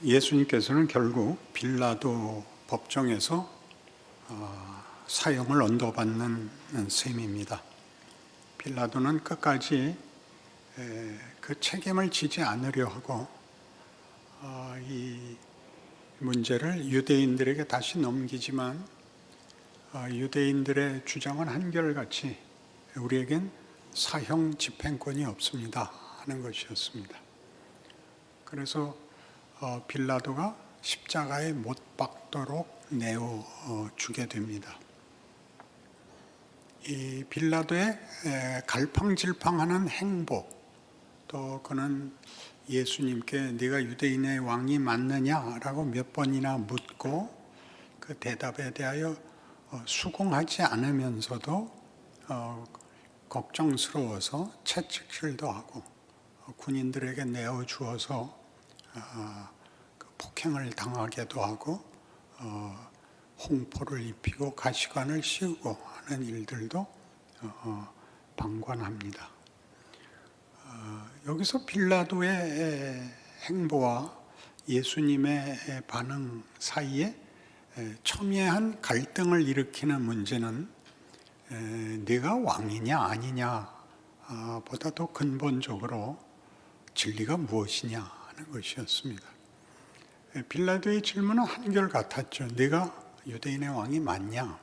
예수님께서는 결국 빌라도 법정에서 사형을 언도받는 셈입니다. 빌라도는 끝까지 그 책임을 지지 않으려 하고 이 문제를 유대인들에게 다시 넘기지만 유대인들의 주장은 한결같이 우리에겐 사형 집행권이 없습니다 하는 것이었습니다. 그래서 빌라도가 십자가에 못 박도록 내어 주게 됩니다. 이 빌라도의 갈팡질팡하는 행보, 또 그는 예수님께 네가 유대인의 왕이 맞느냐라고 몇 번이나 묻고 그 대답에 대하여 수긍하지 않으면서도 걱정스러워서 채찍질도 하고 군인들에게 내어 주어서 폭행을 당하게도 하고 홍포를 입히고 가시관을 씌우고 하는 일들도 방관합니다. 여기서 빌라도의 행보와 예수님의 반응 사이에 첨예한 갈등을 일으키는 문제는 네가 왕이냐 아니냐 보다도 근본적으로 진리가 무엇이냐 하는 것이었습니다. 빌라도의 질문은 한결같았죠. 네가 유대인의 왕이 맞냐?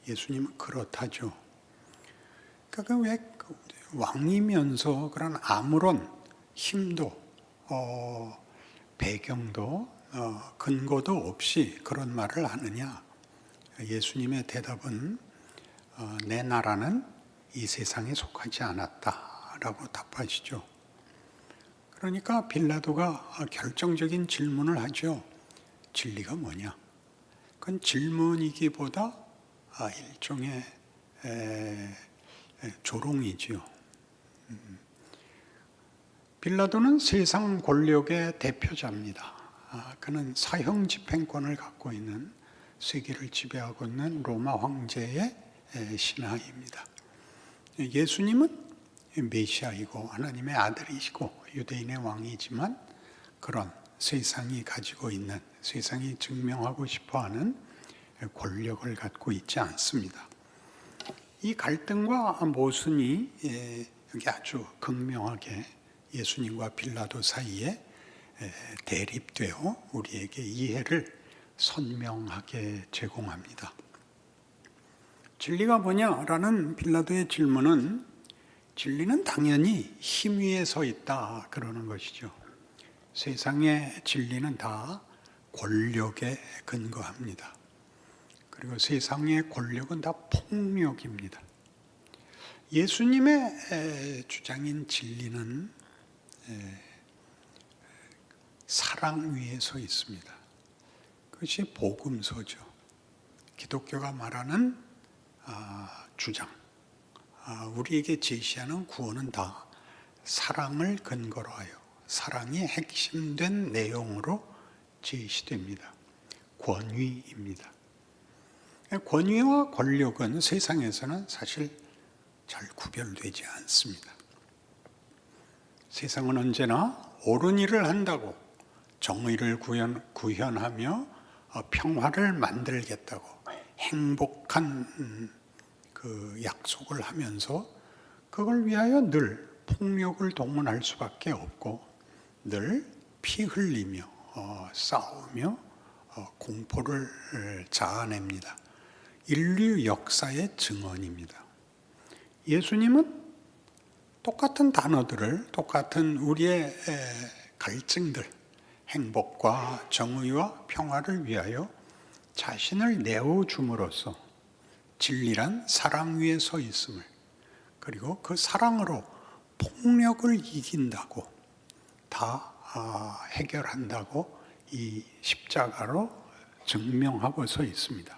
예수님은 그렇다죠. 그러니까 왜 왕이면서 그런 아무런 힘도 배경도 근거도 없이 그런 말을 하느냐? 예수님의 대답은 내 나라는 이 세상에 속하지 않았다라고 답하시죠. 그러니까 빌라도가 결정적인 질문을 하죠. 진리가 뭐냐? 그건 질문이기보다 일종의 조롱이지요. 빌라도는 세상 권력의 대표자입니다. 그는 사형 집행권을 갖고 있는 세계를 지배하고 있는 로마 황제의 신하입니다. 예수님은 메시아이고 하나님의 아들이시고 유대인의 왕이지만 그런 세상이 가지고 있는, 세상이 증명하고 싶어하는 권력을 갖고 있지 않습니다. 이 갈등과 모순이 여기 아주 극명하게 예수님과 빌라도 사이에 대립되어 우리에게 이해를 선명하게 제공합니다. 진리가 뭐냐라는 빌라도의 질문은 진리는 당연히 힘 위에 서 있다 그러는 것이죠. 세상의 진리는 다 권력에 근거합니다. 그리고 세상의 권력은 다 폭력입니다. 예수님의 주장인 진리는 사랑 위에 서 있습니다. 그것이 복음서죠. 기독교가 말하는 주장, 우리에게 제시하는 구원은 다 사랑을 근거로 하여 사랑이 핵심된 내용으로 제시됩니다. 권위입니다. 권위와 권력은 세상에서는 사실 잘 구별되지 않습니다. 세상은 언제나 옳은 일을 한다고 정의를 구현하며 평화를 만들겠다고 행복한 그 약속을 하면서 그걸 위하여 늘 폭력을 동원할 수밖에 없고 늘 피 흘리며 싸우며 공포를 자아냅니다. 인류 역사의 증언입니다. 예수님은 똑같은 단어들을, 똑같은 우리의 갈증들, 행복과 정의와 평화를 위하여 자신을 내어줌으로써 진리란 사랑 위에 서 있음을, 그리고 그 사랑으로 폭력을 이긴다고, 다 해결한다고 이 십자가로 증명하고 서 있습니다.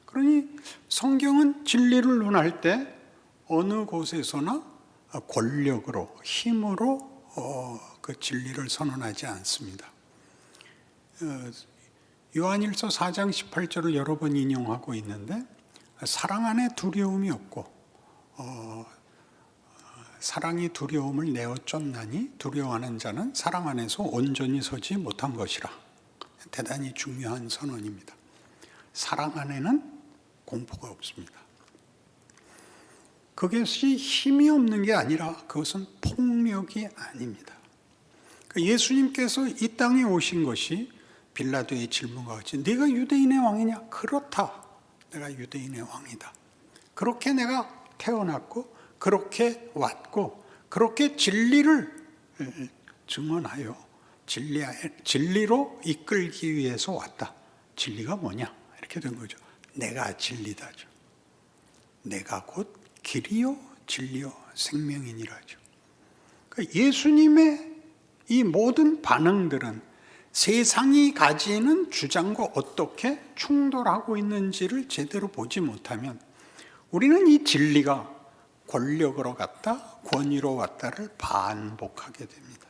그러니 성경은 진리를 논할 때 어느 곳에서나 권력으로, 힘으로 그 진리를 선언하지 않습니다. 요한일서 4장 18절을 여러 번 인용하고 있는데 사랑 안에 두려움이 없고 사랑이 두려움을 내어 쫓나니 두려워하는 자는 사랑 안에서 온전히 서지 못한 것이라 대단히 중요한 선언입니다. 사랑 안에는 공포가 없습니다. 그것이 힘이 없는 게 아니라 그것은 폭력이 아닙니다. 예수님께서 이 땅에 오신 것이 빌라도의 질문과 같이 네가 유대인의 왕이냐? 그렇다. 내가 유대인의 왕이다. 그렇게 내가 태어났고 그렇게 왔고 그렇게 진리를 증언하여 진리로 이끌기 위해서 왔다. 진리가 뭐냐? 이렇게 된 거죠. 내가 진리다죠. 내가 곧 길이요 진리요 생명이니라죠. 그러니까 예수님의 이 모든 반응들은 세상이 가지는 주장과 어떻게 충돌하고 있는지를 제대로 보지 못하면 우리는 이 진리가 권력으로 갔다, 권위로 왔다를 반복하게 됩니다.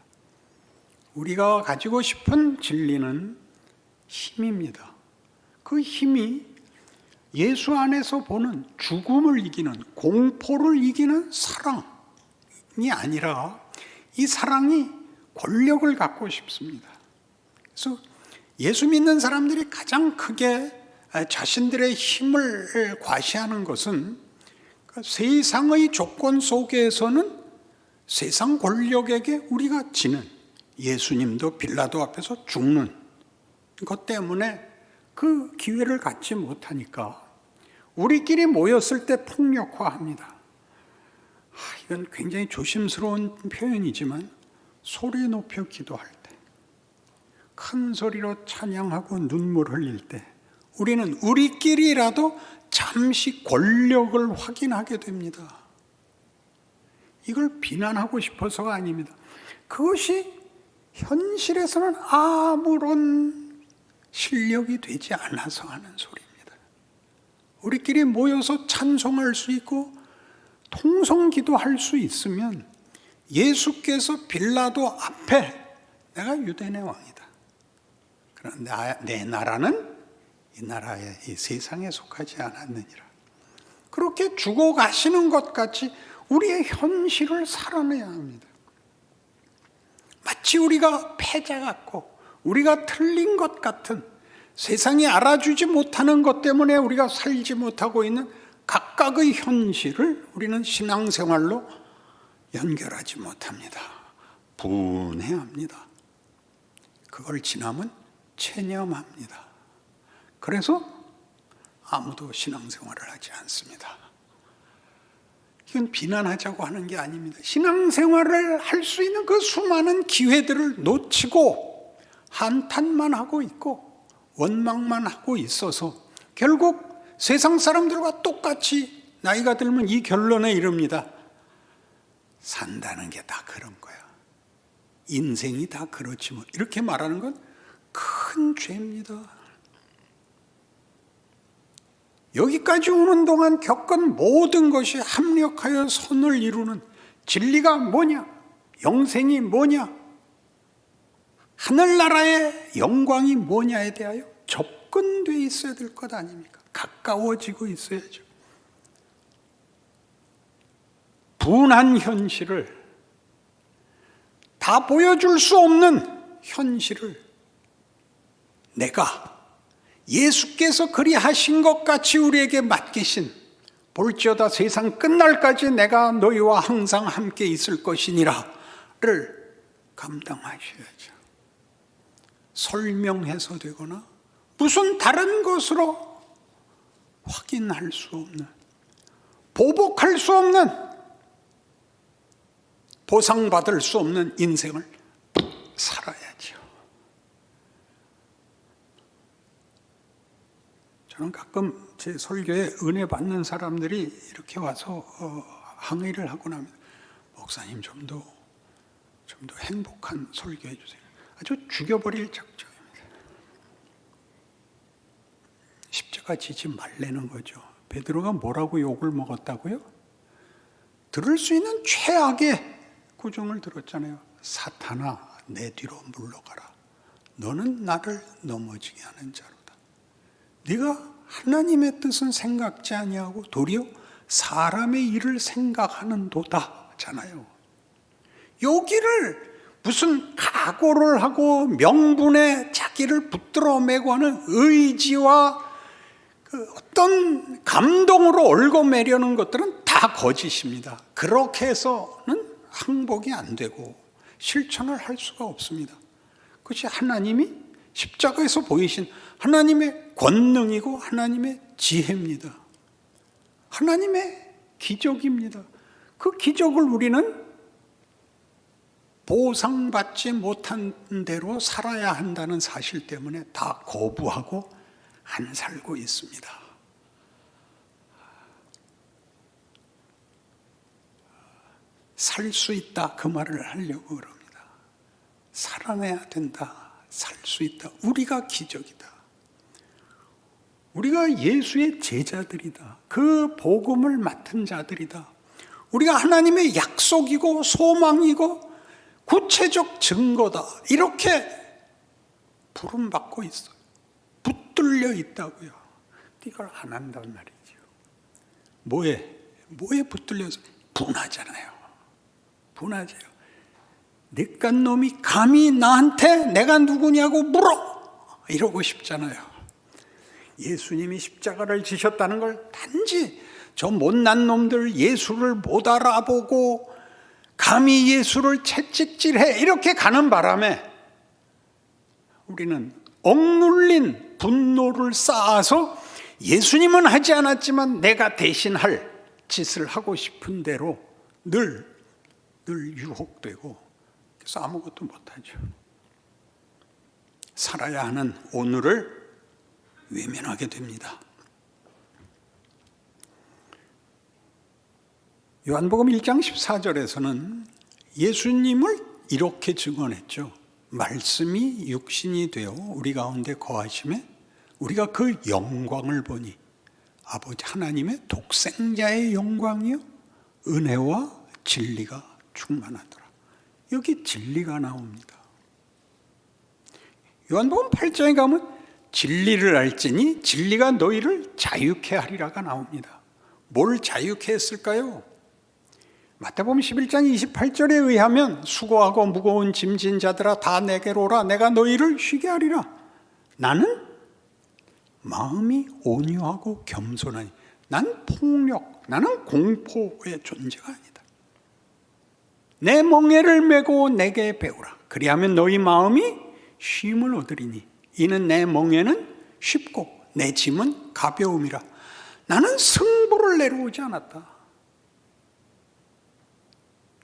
우리가 가지고 싶은 진리는 힘입니다. 그 힘이 예수 안에서 보는 죽음을 이기는, 공포를 이기는 사랑이 아니라 이 사랑이 권력을 갖고 싶습니다. 그래서 예수 믿는 사람들이 가장 크게 자신들의 힘을 과시하는 것은 세상의 조건 속에서는 세상 권력에게 우리가 지는, 예수님도 빌라도 앞에서 죽는 것 때문에 그 기회를 갖지 못하니까 우리끼리 모였을 때 폭력화합니다. 이건 굉장히 조심스러운 표현이지만 소리 높여 기도할 때, 큰 소리로 찬양하고 눈물 흘릴 때 우리는 우리끼리라도 잠시 권력을 확인하게 됩니다. 이걸 비난하고 싶어서가 아닙니다. 그것이 현실에서는 아무런 실력이 되지 않아서 하는 소리입니다. 우리끼리 모여서 찬송할 수 있고 통성기도할 수 있으면 예수께서 빌라도 앞에 내가 유대인의 왕이다. 그런데 내 나라는 이 나라에, 이 세상에 속하지 않았느니라. 그렇게 죽어가시는 것 같이 우리의 현실을 살아내야 합니다. 마치 우리가 패자 같고 우리가 틀린 것 같은, 세상이 알아주지 못하는 것 때문에 우리가 살지 못하고 있는 각각의 현실을 우리는 신앙생활로 연결하지 못합니다. 분해합니다. 그걸 지나면 체념합니다. 그래서 아무도 신앙생활을 하지 않습니다. 이건 비난하자고 하는 게 아닙니다. 신앙생활을 할 수 있는 그 수많은 기회들을 놓치고 한탄만 하고 있고 원망만 하고 있어서 결국 세상 사람들과 똑같이 나이가 들면 이 결론에 이릅니다. 산다는 게 다 그런 거야. 인생이 다 그렇지 뭐. 이렇게 말하는 건 큰 죄입니다. 여기까지 오는 동안 겪은 모든 것이 합력하여 선을 이루는 진리가 뭐냐? 영생이 뭐냐? 하늘나라의 영광이 뭐냐에 대하여 접근되어 있어야 될 것 아닙니까? 가까워지고 있어야죠. 분한 현실을, 다 보여줄 수 없는 현실을 내가 예수께서 그리하신 것 같이 우리에게 맡기신, 볼지어다 세상 끝날까지 내가 너희와 항상 함께 있을 것이니라를 감당하셔야죠. 설명해서 되거나 무슨 다른 것으로 확인할 수 없는, 보복할 수 없는, 보상받을 수 없는 인생을 살아야죠. 저는 가끔 제 설교에 은혜 받는 사람들이 이렇게 와서 항의를 하곤 합니다. 목사님 좀 더 행복한 설교해 주세요. 아주 죽여버릴 작정입니다. 십자가 지지 말라는 거죠. 베드로가 뭐라고 욕을 먹었다고요? 들을 수 있는 최악의 구정을 들었잖아요. 사탄아, 내 뒤로 물러가라. 너는 나를 넘어지게 하는 자로다. 네가 하나님의 뜻은 생각지 아니하고 도리어 사람의 일을 생각하는 도다잖아요. 여기를 무슨 각오를 하고 명분에 자기를 붙들어 매고 하는 의지와 그 어떤 감동으로 얽어매려는 것들은 다 거짓입니다. 그렇게 해서는 항복이 안 되고 실천을 할 수가 없습니다. 그것이 하나님이 십자가에서 보이신 하나님의 권능이고 하나님의 지혜입니다. 하나님의 기적입니다. 그 기적을 우리는 보상받지 못한 대로 살아야 한다는 사실 때문에 다 거부하고 안 살고 있습니다. 살 수 있다, 그 말을 하려고 그럽니다. 살아내야 된다, 살 수 있다. 우리가 기적이다. 우리가 예수의 제자들이다. 그 복음을 맡은 자들이다. 우리가 하나님의 약속이고 소망이고 구체적 증거다. 이렇게 부름받고 있어요. 붙들려 있다고요. 이걸 안 한단 말이죠. 뭐에 붙들려서? 분하잖아요. 분하죠. 내깟 놈이 감히 나한테 내가 누구냐고 물어! 이러고 싶잖아요. 예수님이 십자가를 지셨다는 걸 단지 저 못난 놈들 예수를 못 알아보고 감히 예수를 채찍질해 이렇게 가는 바람에 우리는 억눌린 분노를 쌓아서 예수님은 하지 않았지만 내가 대신 할 짓을 하고 싶은 대로 늘 유혹되고 그래서 아무것도 못하죠. 살아야 하는 오늘을 외면하게 됩니다. 요한복음 1장 14절에서는 예수님을 이렇게 증언했죠. 말씀이 육신이 되어 우리 가운데 거하심에 우리가 그 영광을 보니 아버지 하나님의 독생자의 영광이요 은혜와 진리가 충만하더라. 여기 진리가 나옵니다. 요한복음 8장에 가면 진리를 알지니 진리가 너희를 자유케 하리라가 나옵니다. 뭘 자유케 했을까요? 마태복음 11장 28절에 의하면 수고하고 무거운 짐진 자들아 다 내게로 오라 내가 너희를 쉬게 하리라. 나는 마음이 온유하고 겸손하니 난 폭력, 나는 공포의 존재가 아니다. 내 멍에를 메고 내게 배우라. 그리하면 너희 마음이 쉼을 얻으리니 이는 내 멍에는 쉽고 내 짐은 가벼움이라. 나는 승부를 내려오지 않았다.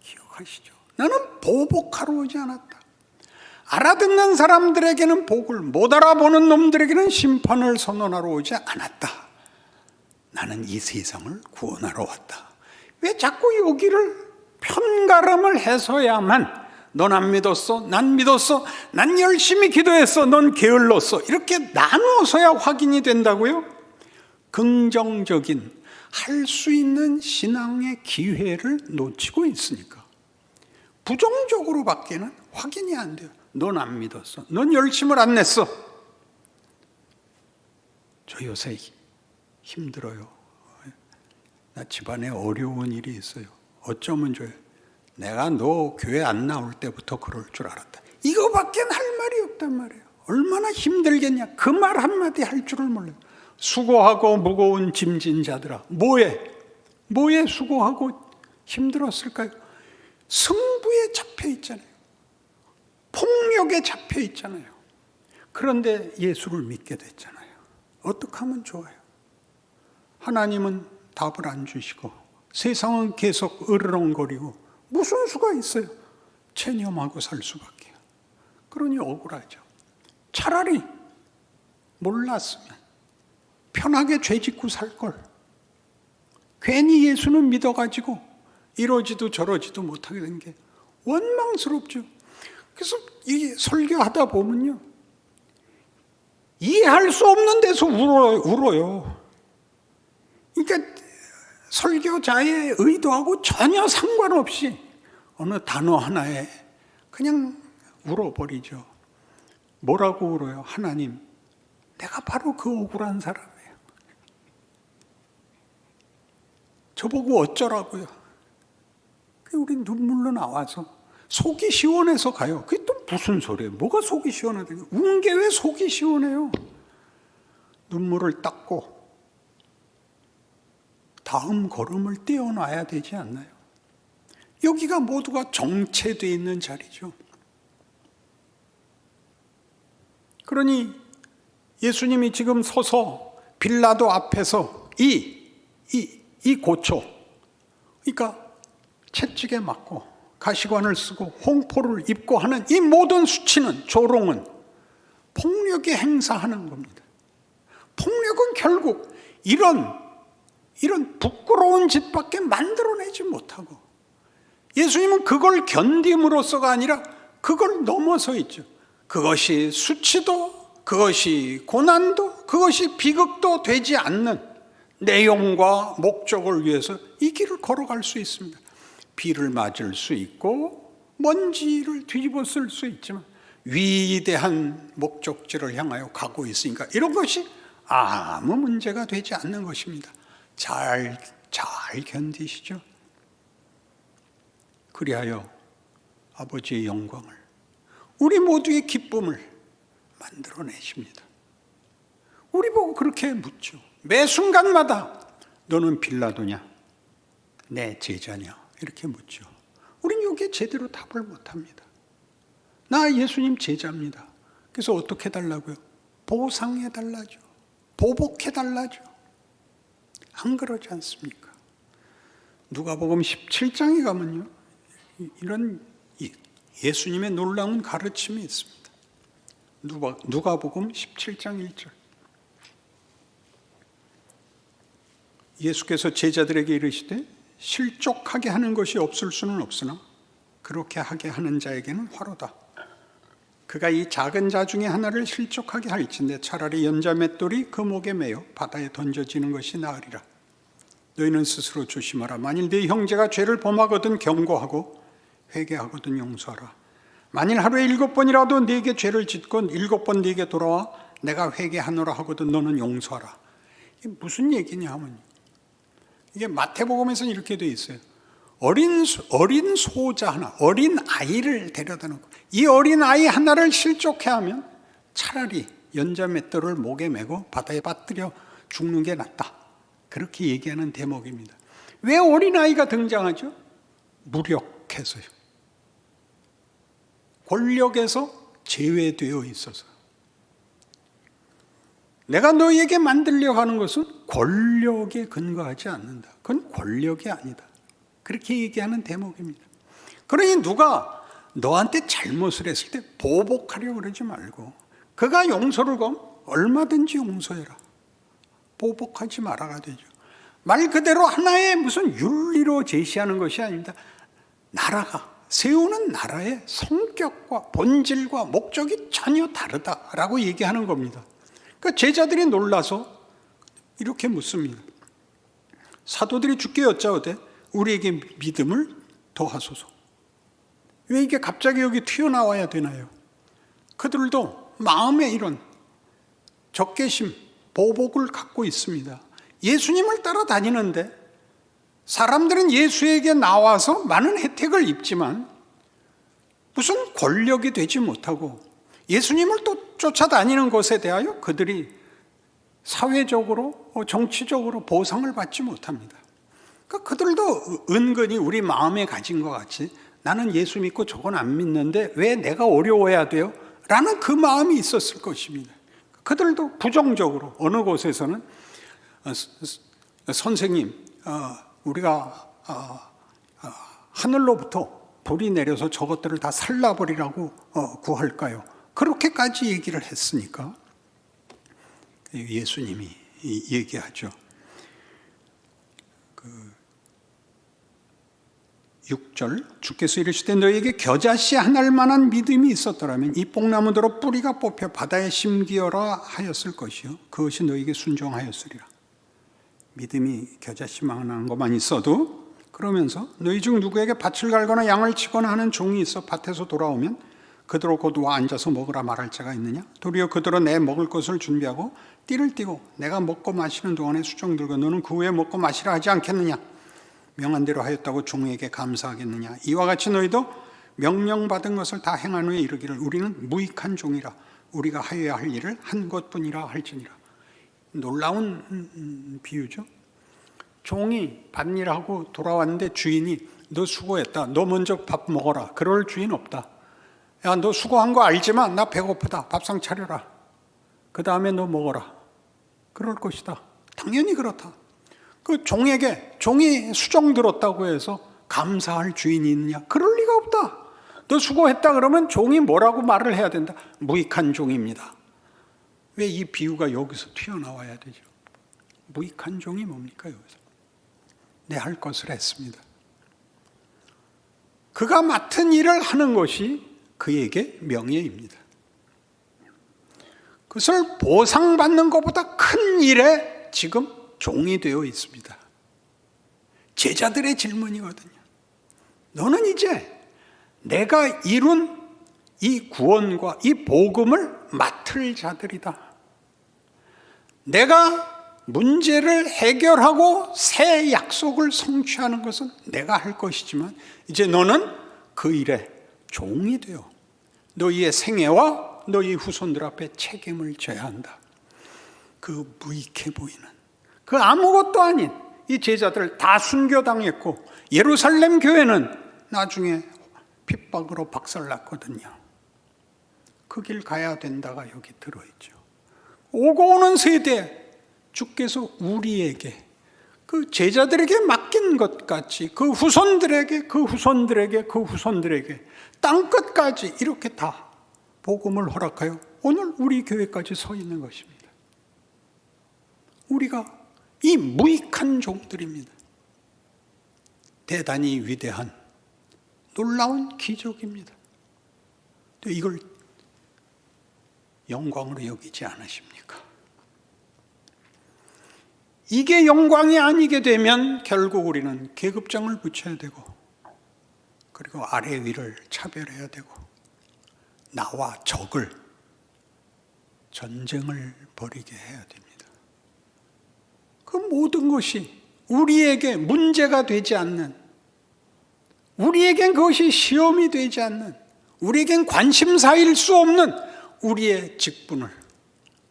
기억하시죠? 나는 보복하러 오지 않았다. 알아듣는 사람들에게는 복을, 못 알아보는 놈들에게는 심판을 선언하러 오지 않았다. 나는 이 세상을 구원하러 왔다. 왜 자꾸 여기를 편가름을 해서야만 넌 안 믿었어, 난 믿었어, 난 열심히 기도했어, 넌 게을렀어 이렇게 나누어서야 확인이 된다고요? 긍정적인 할 수 있는 신앙의 기회를 놓치고 있으니까 부정적으로 밖에는 확인이 안 돼요. 넌 안 믿었어, 넌 열심을 안 냈어. 저 요새 힘들어요. 나 집안에 어려운 일이 있어요. 어쩌면 좋아요. 내가 너 교회 안 나올 때부터 그럴 줄 알았다. 이거밖에 할 말이 없단 말이에요. 얼마나 힘들겠냐. 그 말 한마디 할 줄을 몰라요. 수고하고 무거운 짐진 자들아. 뭐에 수고하고 힘들었을까요? 승부에 잡혀 있잖아요. 폭력에 잡혀 있잖아요. 그런데 예수를 믿게 됐잖아요. 어떻게 하면 좋아요? 하나님은 답을 안 주시고 세상은 계속 으르렁거리고 무슨 수가 있어요? 체념하고 살 수밖에. 그러니 억울하죠. 차라리 몰랐으면 편하게 죄 짓고 살 걸. 괜히 예수는 믿어가지고 이러지도 저러지도 못하게 된 게 원망스럽죠. 그래서 이 설교하다 보면요, 이해할 수 없는 데서 울어요. 그러니까 설교자의 의도하고 전혀 상관없이 어느 단어 하나에 그냥 울어버리죠. 뭐라고 울어요? 하나님, 내가 바로 그 억울한 사람이에요. 저보고 어쩌라고요? 우리 눈물로 나와서 속이 시원해서 가요. 그게 또 무슨 소리예요? 뭐가 속이 시원하다? 운 게 왜 속이 시원해요? 눈물을 닦고 다음 걸음을 떼어놔야 되지 않나요? 여기가 모두가 정체되어 있는 자리죠. 그러니 예수님이 지금 서서 빌라도 앞에서 이 고초, 그러니까 채찍에 맞고 가시관을 쓰고 홍포를 입고 하는 이 모든 수치는, 조롱은 폭력에 행사하는 겁니다. 폭력은 결국 이런 부끄러운 짓밖에 만들어내지 못하고, 예수님은 그걸 견딤으로써가 아니라 그걸 넘어서 있죠. 그것이 수치도, 그것이 고난도, 그것이 비극도 되지 않는 내용과 목적을 위해서 이 길을 걸어갈 수 있습니다. 비를 맞을 수 있고 먼지를 뒤집어 쓸 수 있지만 위대한 목적지를 향하여 가고 있으니까 이런 것이 아무 문제가 되지 않는 것입니다. 잘 견디시죠? 그리하여 아버지의 영광을, 우리 모두의 기쁨을 만들어내십니다. 우리 보고 그렇게 묻죠. 매 순간마다 너는 빌라도냐? 내 제자냐? 이렇게 묻죠. 우리는 여기에 제대로 답을 못합니다. 나 예수님 제자입니다. 그래서 어떻게 해달라고요? 보상해달라죠. 보복해달라죠. 안 그러지 않습니까? 누가복음 17장에 가면요, 이런 예수님의 놀라운 가르침이 있습니다. 누가복음 17장 1절. 예수께서 제자들에게 이르시되 실족하게 하는 것이 없을 수는 없으나 그렇게 하게 하는 자에게는 화로다. 그가 이 작은 자 중에 하나를 실족하게 할진대 차라리 연자맷돌이 그 목에 매여 바다에 던져지는 것이 나으리라. 너희는 스스로 조심하라. 만일 네 형제가 죄를 범하거든 경고하고 회개하거든 용서하라. 만일 하루에 7번이라도 네게 죄를 짓고 7번 네게 돌아와 내가 회개하노라 하거든 너는 용서하라. 이게 무슨 얘기냐 하면, 이게 마태복음에서는 이렇게 되어 있어요. 어린 소자 하나, 어린 아이를 데려다 놓고 이 어린 아이 하나를 실족해 하면 차라리 연자맷돌을 목에 메고 바다에 빠뜨려 죽는 게 낫다. 그렇게 얘기하는 대목입니다. 왜 어린아이가 등장하죠? 무력해서요. 권력에서 제외되어 있어서. 내가 너희에게 만들려고 하는 것은 권력에 근거하지 않는다. 그건 권력이 아니다. 그렇게 얘기하는 대목입니다. 그러니 누가 너한테 잘못을 했을 때 보복하려고 그러지 말고, 그가 용서를 구하면 얼마든지 용서해라. 보복하지 말아가 되죠. 말 그대로 하나의 무슨 윤리로 제시하는 것이 아닙니다. 나라가 세우는 나라의 성격과 본질과 목적이 전혀 다르다라고 얘기하는 겁니다. 그러니까 제자들이 놀라서 이렇게 묻습니다. 사도들이 주께 여짜오되 우리에게 믿음을 더하소서. 왜 이게 갑자기 여기 튀어나와야 되나요? 그들도 마음에 이런 적개심, 보복을 갖고 있습니다. 예수님을 따라다니는데 사람들은 예수에게 나와서 많은 혜택을 입지만 무슨 권력이 되지 못하고, 예수님을 또 쫓아다니는 것에 대하여 그들이 사회적으로, 정치적으로 보상을 받지 못합니다. 그러니까 그들도 은근히 우리 마음에 가진 것 같이 나는 예수 믿고 저건 안 믿는데 왜 내가 어려워야 돼요? 라는 그 마음이 있었을 것입니다. 그들도 부정적으로 어느 곳에서는 선생님, 우리가 하늘로부터 불이 내려서 저것들을 다 살라버리라고 구할까요? 그렇게까지 얘기를 했으니까 예수님이 얘기하죠. 6절, 주께서 이르시되 너에게 겨자씨 하나일 만한 믿음이 있었더라면 이 뽕나무대로 뿌리가 뽑혀 바다에 심기어라 하였을 것이요 그것이 너에게 순종하였으리라. 믿음이 겨자씨만한 것만 있어도, 그러면서 너희 중 누구에게 밭을 갈거나 양을 치거나 하는 종이 있어 밭에서 돌아오면 그들로 곧 와 앉아서 먹으라 말할 자가 있느냐? 도리어 그들은 내 먹을 것을 준비하고 띠를 띠고 내가 먹고 마시는 동안에 수종 들고 너는 그 후에 먹고 마시라 하지 않겠느냐? 명한 대로 하였다고 종에게 감사하겠느냐? 이와 같이 너희도 명령받은 것을 다 행한 후에 이르기를 우리는 무익한 종이라 우리가 하여야 할 일을 한 것뿐이라 할지니라. 놀라운 비유죠. 종이 밭일하고 돌아왔는데 주인이 너 수고했다, 너 먼저 밥 먹어라. 그럴 주인 없다. 야, 너 수고한 거 알지만 나 배고프다, 밥상 차려라. 그 다음에 너 먹어라. 그럴 것이다. 당연히 그렇다. 그 종에게 종이 수정 들었다고 해서 감사할 주인이 있느냐? 그럴 리가 없다. 너 수고했다 그러면 종이 뭐라고 말을 해야 된다? 무익한 종입니다. 왜 이 비유가 여기서 튀어나와야 되죠? 무익한 종이 뭡니까 여기서? 내 할 것을 했습니다. 그가 맡은 일을 하는 것이 그에게 명예입니다. 그것을 보상받는 것보다 큰 일에 지금 종이 되어 있습니다. 제자들의 질문이거든요. 너는 이제 내가 이룬 이 구원과 이 복음을 맡을 자들이다. 내가 문제를 해결하고 새 약속을 성취하는 것은 내가 할 것이지만 이제 너는 그 일에 종이 되어 너희의 생애와 너희 후손들 앞에 책임을 져야 한다. 그 무익해 보이는 그 아무것도 아닌 이 제자들 다 순교당했고 예루살렘 교회는 나중에 핍박으로 박살났거든요. 그 길 가야 된다가 여기 들어있죠. 오고 오는 세대 주께서 우리에게 그 제자들에게 맡긴 것 같이 그 후손들에게 땅끝까지 이렇게 다 복음을 허락하여 오늘 우리 교회까지 서 있는 것입니다. 우리가 이 무익한 종들입니다. 대단히 위대한 놀라운 기적입니다. 이걸 영광으로 여기지 않으십니까? 이게 영광이 아니게 되면 결국 우리는 계급장을 붙여야 되고 그리고 아래 위를 차별해야 되고 나와 적을 전쟁을 벌이게 해야 됩니다. 그 모든 것이 우리에게 문제가 되지 않는, 우리에겐 그것이 시험이 되지 않는, 우리에겐 관심사일 수 없는 우리의 직분을,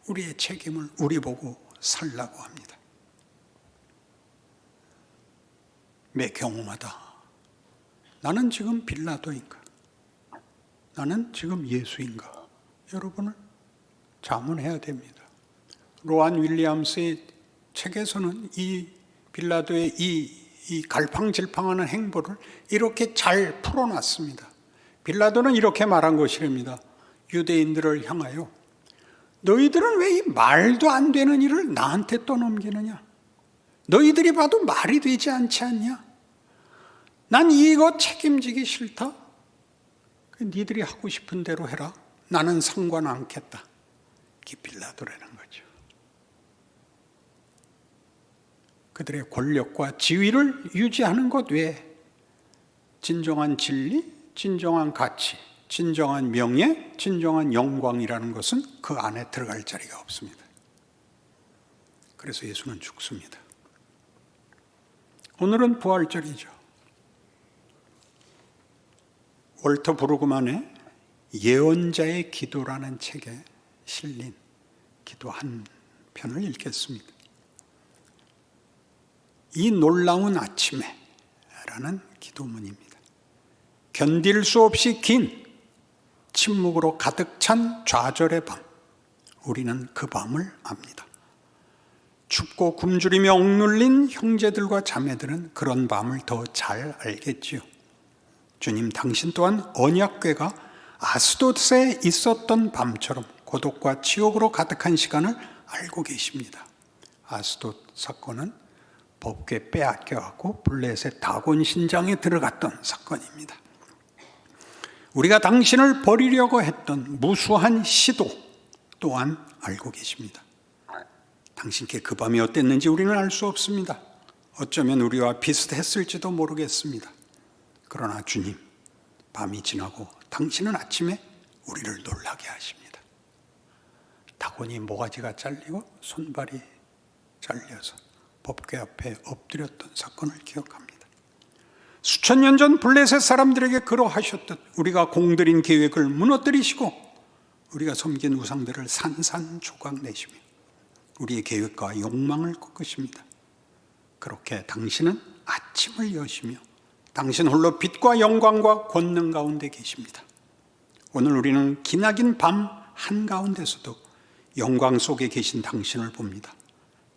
우리의 책임을 우리 보고 살라고 합니다. 매 경우마다 나는 지금 빌라도인가? 나는 지금 예수인가? 여러분을 자문해야 됩니다. 로안 윌리엄스의 책에서는 이 빌라도의 이 갈팡질팡하는 행보를 이렇게 잘 풀어놨습니다. 빌라도는 이렇게 말한 것이랍니다. 유대인들을 향하여 너희들은 왜 이 말도 안 되는 일을 나한테 떠넘기느냐? 너희들이 봐도 말이 되지 않지 않냐? 난 이거 책임지기 싫다. 니들이 하고 싶은 대로 해라. 나는 상관 않겠다. 이게 빌라도라는 거죠. 그들의 권력과 지위를 유지하는 것 외에 진정한 진리, 진정한 가치, 진정한 명예, 진정한 영광이라는 것은 그 안에 들어갈 자리가 없습니다. 그래서 예수는 죽습니다. 오늘은 부활절이죠. 월터 브루그만의 예언자의 기도라는 책에 실린 기도 한 편을 읽겠습니다. 이 놀라운 아침에 라는 기도문입니다. 견딜 수 없이 긴 침묵으로 가득 찬 좌절의 밤, 우리는 그 밤을 압니다. 춥고 굶주리며 억눌린 형제들과 자매들은 그런 밤을 더 잘 알겠지요. 주님 당신 또한 언약궤가 아스돗에 있었던 밤처럼 고독과 치욕으로 가득한 시간을 알고 계십니다. 아스돗 사건은 법궤 빼앗겨갖고 블레셋 다곤 신장에 들어갔던 사건입니다. 우리가 당신을 버리려고 했던 무수한 시도 또한 알고 계십니다. 당신께 그 밤이 어땠는지 우리는 알 수 없습니다. 어쩌면 우리와 비슷했을지도 모르겠습니다. 그러나 주님, 밤이 지나고 당신은 아침에 우리를 놀라게 하십니다. 다곤이 모가지가 잘리고 손발이 잘려서 법궤 앞에 엎드렸던 사건을 기억합니다. 수천 년 전 블레셋 사람들에게 그러하셨듯 우리가 공들인 계획을 무너뜨리시고 우리가 섬긴 우상들을 산산조각 내시며 우리의 계획과 욕망을 꺾으십니다. 그렇게 당신은 아침을 여시며 당신 홀로 빛과 영광과 권능 가운데 계십니다. 오늘 우리는 기나긴 밤 한가운데서도 영광 속에 계신 당신을 봅니다.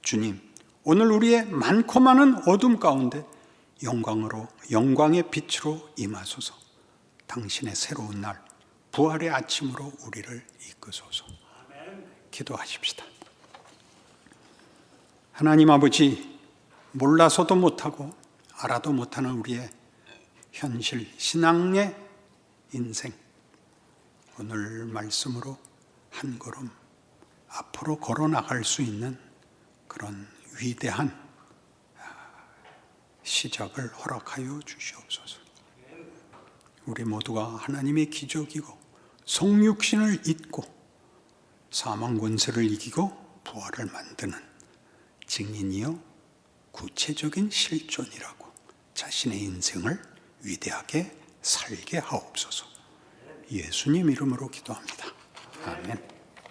주님, 오늘 우리의 많고 많은 어둠 가운데 영광으로, 영광의 빛으로 임하소서. 당신의 새로운 날, 부활의 아침으로 우리를 이끄소서. 기도하십시다. 하나님 아버지, 몰라서도 못하고 알아도 못하는 우리의 현실, 신앙의 인생, 오늘 말씀으로 한 걸음 앞으로 걸어 나갈 수 있는 그런 위대한 시작을 허락하여 주시옵소서. 우리 모두가 하나님의 기적이고 성육신을 잇고 사망 권세를 이기고 부활을 만드는 증인이요 구체적인 실존이라고 자신의 인생을 위대하게 살게 하옵소서. 예수님 이름으로 기도합니다. 아멘.